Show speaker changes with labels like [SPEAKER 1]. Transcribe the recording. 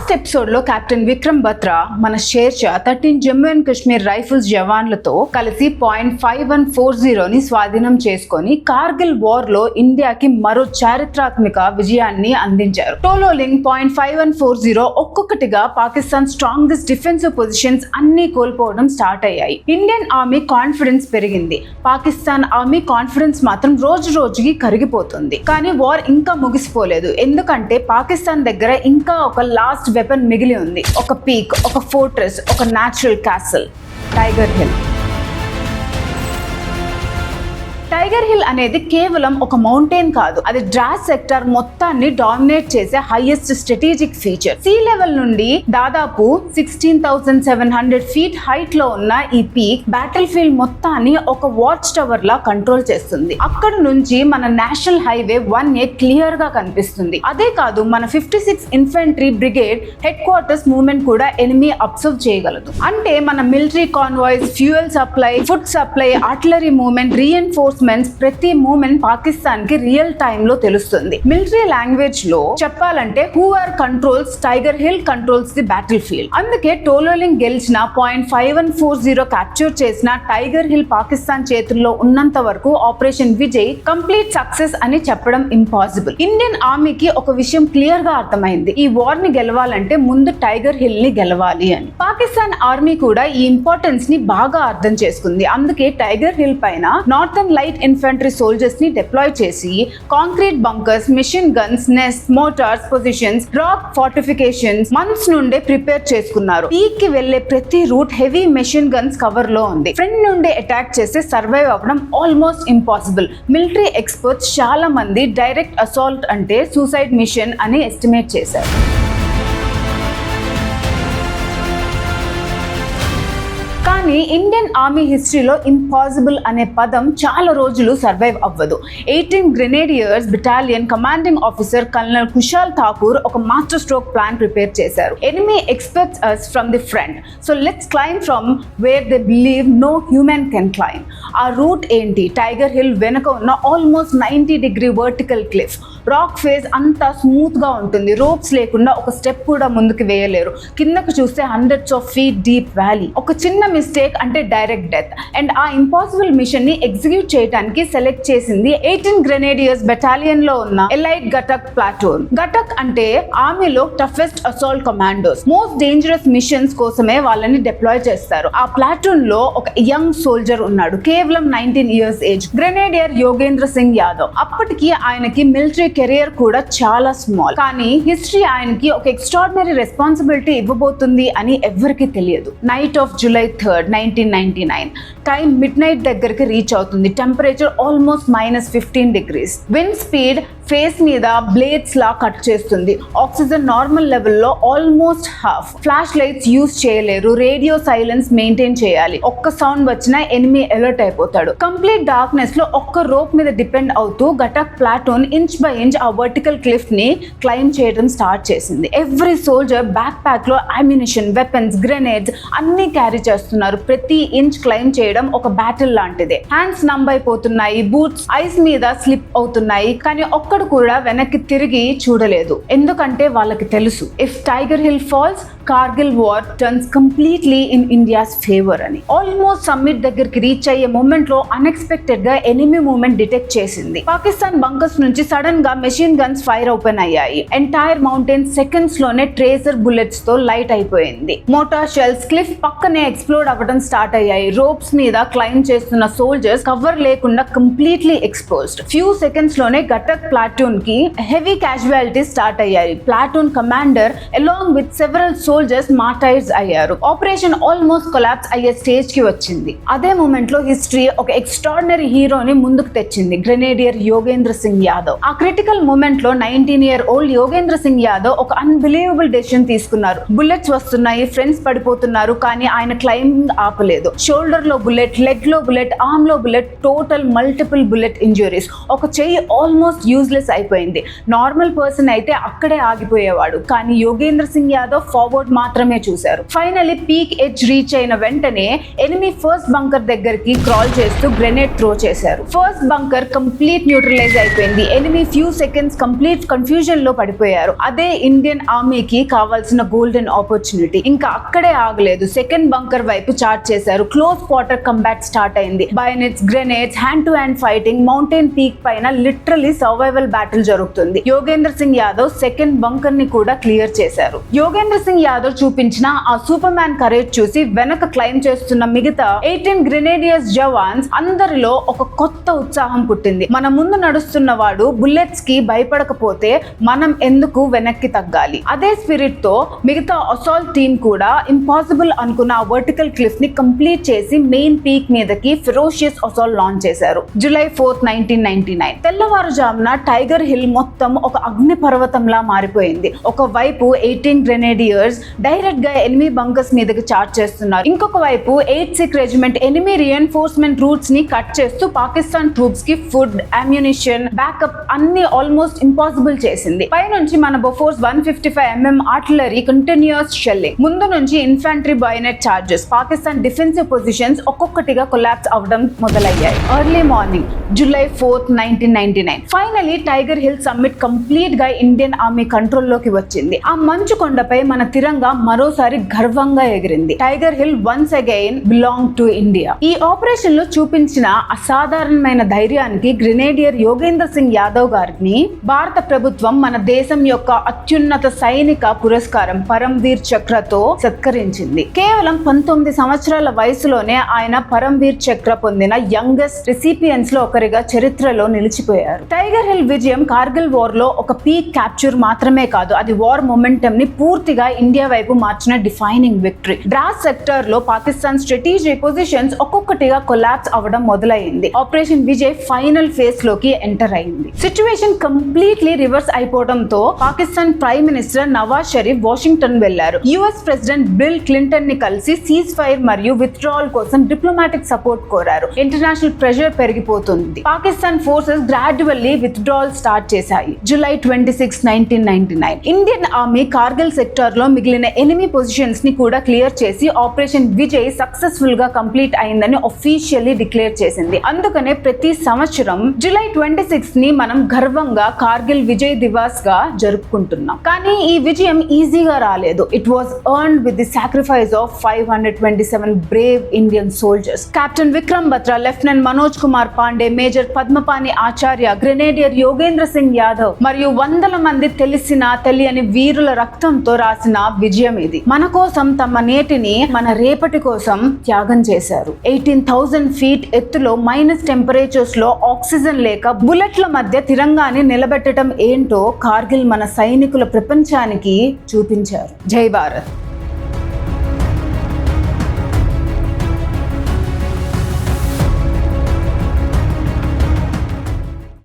[SPEAKER 1] Last episode లో captain Vikram Batra మన Sher Shah 13 Jammu and Kashmir rifles జవాన్లతో కలిసి .5140ని స్వాధీనం చేసుకొని కార్గిల్ వార్ లో ఇండియాకి మరో చారిత్రాత్మక విజయాన్ని అందించారు. టోలోలింగ్ .5140 ఒక్కొక్కటిగా పాకిస్తాన్ స్ట్రాంగెస్ట్ డిఫెన్సివ్ పొజిషన్స్ అన్ని కోల్పోవడం స్టార్ట్ అయ్యాయి. ఇండియన్ ఆర్మీ కాన్ఫిడెన్స్ పెరిగింది. పాకిస్తాన్ ఆర్మీ కాన్ఫిడెన్స్ మాత్రం రోజు రోజుకి కరిగిపోతుంది. కానీ వార్ ఇంకా ముగిసిపోలేదు. ఎందుకంటే పాకిస్తాన్ దగ్గర ఇంకా ఒక లాస్ట్ వెపన్ మిగిలి ఉంది. ఒక పీక్, ఒక ఫోర్ట్రెస్, ఒక natural castle, tiger hill. Tiger hill అనేది కేవలం ఒక మౌంటైన్ కాదు, అది డ్రాస్ సెక్టర్ మొత్తాన్ని డామినేట్ చేసే highest strategic feature. Sea level నుండి దాదాపు 16,700 ఫీట్ హైట్ లో ఉన్న ఈ పీక్ బ్యాటిల్ ఫీల్డ్ మొత్తాన్ని ఒక వాచ్ టవర్ లా కంట్రోల్ చేస్తుంది. అక్కడ నుంచి మన నేషనల్ హైవే 1A క్లియర్ గా కనిపిస్తుంది. అదే కాదు, మన 56 infantry brigade head quarters movement కూడా ఎనిమీ అబ్జర్వ్ చేయగలదు. అంటే మన military కాన్వాయ్స్, fuel supply, food supply, artillery movement, రీఎన్ఫోర్స్మెంట్స్, ప్రతి మూవ్మెంట్ పాకిస్తాన్ కి రియల్ టైమ్ లో తెలుస్తుంది. మిలిటరీ లాంగ్వేజ్ లో చెప్పాలంటే who are controls tiger hill controls the battle field. అందుకే టోలోలింగ్ గెలిచిన .5140 క్యాప్చర్ చేసిన టైగర్ హిల్ పాకిస్తాన్ చేతుల్లో ఉన్నంత వరకు ఆపరేషన్ విజయ్ కంప్లీట్ సక్సెస్ అని చెప్పడం ఇంపాసిబుల్. ఇండియన్ ఆర్మీకి ఒక విషయం క్లియర్ గా అర్థమైంది. ఈ వార్ ని గెలవాలంటే ముందు టైగర్ హిల్ ని గెలవాలి అని. పాకిస్తాన్ ఆర్మీ కూడా ఈ ఇంపార్టెన్స్ ని బాగా అర్థం చేసుకుంది. అందుకే టైగర్ హిల్ పైన నార్థన్ లైట్ ఇన్ఫెంట్రీ సోల్జర్స్ ని డిప్లాయ్ చేసి concrete bunkers, machine guns, nest, mortars positions, rock fortifications months నుండే ప్రిపేర్ చేసుకున్నారు. పీక్ కి వెళ్లే ప్రతి route heavy machine guns cover లో ఉంది. ఫ్రంట్ నుండి అటాక్ చేస్తే సర్వైవ్ అవ్వడం ఆల్మోస్ట్ ఇంపాసిబుల్. మిలిటరీ ఎక్స్పర్ట్స్ చాలా మంది డైరెక్ట్ అసాల్ట్ అంటే సూసైడ్ మిషన్ అని ఎస్టిమేట్ చేశారు. కానీ ఇండియన్ ఆర్మీ హిస్టరీలో ఇంపాసిబుల్ అనే పదం చాలా రోజులు సర్వైవ్ అవ్వదు. 18 grenadiers battalion commanding officer colonel Kushal Thakur ఒక మాస్టర్ స్ట్రోక్ ప్లాన్ ప్రిపేర్ చేశారు. Enemy expects us from the front, so let's climb from where they believe no human can climb. ఆ రూట్ ఏంటి? టైగర్ హిల్ వెనుక ఉన్న almost 90-degree vertical cliff. Rock face అంతా smooth గా ఉంటుంది. Ropes లేకుండా ఒక స్టెప్ కూడా ముందుకు వేయలేరు. కిందకు చూస్తే hundreds of feet deep valley. ఒక చిన్న మిస్టేక్ అంటే డైరెక్ట్ డెత్. అండ్ ఆ ఇంపాసిబుల్ మిషన్ ని ఎగ్జిక్యూట్ చేయడానికి సెలెక్ట్ చేసింది 18 గ్రెనేడియర్స్ బెటాలియన్ లో ఉన్న ఎలైట్ గటక్ ప్లాటూన్. గటక్ అంటే ఆర్మీలో toughest assault commandos. Most dangerous machines కోసమే వాళ్ళని డిప్లాయ్ చేస్తారు. ఆ ప్లాటూన్ లో ఒక యంగ్ సోల్జర్ ఉన్నాడు, కేవలం 19 years age, grenadier Yogendra Singh Yadav. అప్పటికి ఆయనకి మిలిటరీ కెరియర్ కూడా చాలా స్మాల్. కానీ హిస్టరీ ఆయనకి ఒక ఎక్స్ట్రాడినరీ రెస్పాన్సిబిలిటీ ఇవ్వబోతుంది అని ఎవరికి తెలియదు. Knight of July 3rd, 1999 time mid night దగ్గరికి రీచ్ అవుతుంది. Temperature almost -15 degrees. Wind speed face మీద బ్లేడ్స్ లా కట్ చేస్తుంది. ఆక్సిజన్ నార్మల్ లెవెల్లో almost half. Flash lights use చేయలేరు. రేడియో సైలెన్స్ మెయింటైన్ చేయాలి. ఒక్క సౌండ్ వచ్చినా ఎనిమీ అలర్ట్ అయిపోతాడు. కంప్లీట్ డార్క్నెస్ లో ఒక్క రోప్ మీద డిపెండ్ అవుతూ గటక్ ప్లాటూన్ ఇంచ్ బై ఇంచ్ ఆ వర్టికల్ క్లిఫ్ ని క్లైమ్ చేయడం స్టార్ట్ చేసింది. ఎవ్రీ సోల్జర్ బ్యాక్ ప్యాక్ లో అమ్యునిషన్, వెపన్స్, గ్రెనేడ్స్ అన్ని క్యారీ చేస్తున్నారు. ప్రతి ఇంచ్ క్లైమ్ చేయడం ఒక బ్యాటిల్ లాంటిదే. హ్యాండ్స్ నంబ్ అయిపోతున్నాయి, బూట్స్ ఐస్ మీద స్లిప్ అవుతున్నాయి. కానీ ఒక్కడు కూడా వెనక్కి తిరిగి చూడలేదు. ఎందుకంటే వాళ్ళకి తెలుసు, if tiger hill falls, Kargil war turns completely in India's favour అని. ఆల్మోస్ట్ సమ్మిట్ దగ్గరికి రీచ్ అయ్యే మూమెంట్ లో అన్ఎక్స్పెక్టెడ్ గా ఎనిమీ మూవ్మెంట్ డిటెక్ట్ చేసింది. పాకిస్తాన్ బంకర్స్ నుంచి సడన్ గా మెషిన్ గన్స్ ఫైర్ ఓపెన్ అయ్యాయి. ఎంటైర్ మౌంటైన్ సెకండ్స్ లోనే ట్రేసర్ బుల్లెట్స్ తో లైట్ అయిపోయింది. మోటార్ షెల్స్ క్లిఫ్ పక్కనే ఎక్స్ప్లోడ్ అవ్వడం స్టార్ట్ అయ్యాయి. రోప్స్ మీద క్లైమ్ చేస్తున్న సోల్జర్స్ కవర్ లేకుండా కంప్లీట్లీ ఎక్స్పోజ్డ్. ఫ్యూ సెకండ్స్ లోనే గటక్ ప్లాటూన్ కి హెవీ క్యాజువాలిటీస్ స్టార్ట్ అయ్యాయి. Platoon commander along with several soldiers martyrs అయ్యారు. ఆపరేషన్ ఆల్మోస్ట్ కొలాప్స్ అయ్యే స్టేజ్ కి వచ్చింది. అదే మూమెంట్ లో హిస్టరీ ఒక ఎక్స్ట్రాడినరీ హీరోని ముందుకు తెచ్చింది, గ్రెనేడియర్ యోగేంద్ర సింగ్ యాదవ్. ఆ క్రిటికల్ మూమెంట్ లో 19-year-old యోగేంద్ర సింగ్ యాదవ్ ఒక అన్బిలీవబుల్ డెసిషన్ తీసుకున్నారు. బుల్లెట్స్ వస్తున్నాయి, ఫ్రెండ్స్ పడిపోతున్నారు, కానీ ఆయన క్లైంబింగ్ ఆపలేదు. షోల్డర్ లో బుల్లెట్, లెగ్ లో బుల్లెట్, ఆర్మ్ లో bullet, total multiple bullet injuries. ఒక చెయ్యి ఆల్మోస్ట్ యూజ్లెస్ యూస్లెస్ అయిపోయింది. నార్మల్ పర్సన్ అయితే అక్కడే ఆగిపోయేవాడు, కానీ యోగేంద్ర సింగ్ యాదవ్ ఫార్వర్డ్ మాత్రమే చూశారు. ఫైనలీ పీక్ ఎడ్జ్ రీచ్ అయిన వెంటనే ఎనిమీ ఫస్ట్ బంకర్ దగ్గరికి క్రాల్ చేస్తూ గ్రెనేడ్ త్రో చేశారు. ఫస్ట్ బంకర్ కంప్లీట్ న్యూట్రలైజ్ అయిపోయింది. Enemy few seconds complete confusion లో పడిపోయారు. అదే ఇండియన్ ఆర్మీకి కావాల్సిన గోల్డెన్ ఆపర్చునిటీ. ఇంకా అక్కడే ఆగలేదు, సెకండ్ బంకర్ వైపు చార్జ్ చేశారు. క్లోజ్ క్వార్టర్ కంబాట్ స్టార్ట్ అయింది. Bayonets, grenades, hand to hand fighting. Mountain peak పైన లిటరలీ సర్వైవల్ బ్యాటిల్ జరుగుతుంది. యోగేంద్ర సింగ్ యాదవ్ సెకండ్ బంకర్ ని కూడా క్లియర్ చేశారు. యోగేంద్ర సింగ్ యాదవ్ చూపించిన ఆ సూపర్ మ్యాన్ కరేజ్ చూసి వెనక క్లైమ్ చేస్తున్న మిగతా 18 గ్రెనేడియర్స్ జవాన్స్ అందరిలో ఒక కొత్త ఉత్సాహం పుట్టింది. మన ముందు నడుస్తున్న వాడు బుల్లెట్స్ కి భయపడకపోతే మనం ఎందుకు వెనక్కి తగ్గాలి? అదే స్పిరిట్ తో మిగతా అసాల్ట్ టీమ్ కూడా ఇంపాసిబుల్ అనుకున్న ఆ వర్టికల్ క్లిఫ్ ని కంప్లీట్ చేసి మెయిన్ పీక్ మీదకి ఫెరోషియస్ అసాల్ట్ లాంచ్ చేశారు. July 4th, 1999 తెల్లవారుజామున టైగర్ హిల్ మొత్తం ఒక అగ్ని పర్వతంలా మారిపోయింది. ఒక వైపు 18 గ్రెనేడియర్స్ డైరెక్ట్ గా ఎనిమీ బంకర్స్ మీదకి చార్జ్ చేస్తున్నారు. ఇంకొక వైపు 8th Sikh regiment enemy reinforcement routes ని కట్ చేస్తూ పాకిస్తాన్ ట్రూప్స్ కి ఫుడ్, అమ్యునిషన్, బ్యాకప్ అన్ని ఆల్మోస్ట్ ఇంపాసిబుల్ చేసింది. పైనుంచి మన Bofors 155mm artillery continuous shelling, ముందు నుంచి infantry bonnet charges, Pakistan defensive positions ఒక్కొక్కటిగా కొలాప్స్ అవడం మొదలయ్యాయి. Early morning July 4th, 1999 finally tiger hill summit complete గా ఇండియన్ ఆర్మీ కంట్రోల్ లోకి వచ్చింది. ఆ మంచు కొండపై మన తిరంగా మరోసారి గర్వంగా ఎగిరింది. Tiger hill once again belong to India. ఈ ఆపరేషన్ లో చూపించిన అసాధారణమైన ధైర్యానికి గ్రెనేడియర్ యోగేంద్ర సింగ్ యాదవ్ గారిని భారత ప్రభుత్వం మన దేశం యొక్క అత్యున్నత సైనిక పురస్కారం పరమ్వీర్ చక్రతో సత్కరించింది. కేవలం 19 సంవత్సరాల వయసులోనే ఆయన పరమ్వీర్ చక్ర పొందిన యంగెస్ట్ రిసిపియన్స్ లో ఒకరిగా చరిత్రలో నిలిచిపోయారు. టైగర్ హిల్ విజయం కార్గిల్ వార్ లో ఒక పీక్ క్యాప్చర్ మాత్రమే కాదు, అది వార్ మొమెంటం ని పూర్తిగా ఇండియా వైపు మార్చిన డిఫైనింగ్ విక్టరీ. ద్రాస్ సెక్టర్ లో పాకిస్తాన్ స్ట్రాటజిక్ పొజిషన్స్ ఒక్కొక్కటిగా కొలాప్స్ అవ్వడం మొదలైంది. ఆపరేషన్ విజయ్ ఫైనల్ ఫేజ్ లోకి ఎంటర్ అయింది. సిచ్యువేషన్ కంప్లీట్లీ రివర్స్ అయిపోవడంతో Pakistan prime minister Nawaz Sharif Washington వెళ్లారు. యుఎస్ ప్రెసిడెంట్ బిల్ క్లింటన్ ని కలిసి సీజ్ ఫైర్ మరియు విత్డ్రావల్ కోసం డిప్లొమాటిక్ సపోర్ట్ కోరారు. ఇంటర్నేషనల్ ప్రెషర్ పెరిగిపోతుంది. Pakistan forces gradually withdrawal start చేశాయి. July 26, 1999 Indian army Kargil sector లో మిగిలిన ఎనిమీ పొజిషన్స్ ని కూడా క్లియర్ చేసి ఆపరేషన్ విజయ్ సక్సెస్ఫుల్ గా కంప్లీట్ అయిందని ఆఫీషియల్లీ డిక్లేర్ చేసింది. అందుకనే ప్రతి సంవత్సరం July 26 ని మనం గర్వంగా కార్గిల్ విజయ్ దివాస్ గా జరుపుకుంటున్నాం. కానీ ఈ విజయం ఈజీగా రాలేదు. It was earned with the sacrifice of 527 Brave Indian soldiers. Captain Vikram Batra, lieutenant Manoj Kumar Pandey, major Padmapani Acharya, grenadier Yogendra Singh Yadav మరియు వందల మంది తెలిసిన తెలియని వీరుల రక్తంతో రాసిన విజయం ఇది. మన కోసం తమ నేటిని మన రేపటి కోసం త్యాగం చేశారు. 18,000 feet ఎత్తులో మైనస్ టెంపరేచర్స్ లో ఆక్సిజన్ లేక బుల్లెట్ల మధ్య తిరంగాని నిలబెట్టడం ఏంటో కార్గిల్ మన సైనికుల ప్రపంచానికి చూపించారు. జై భారత్.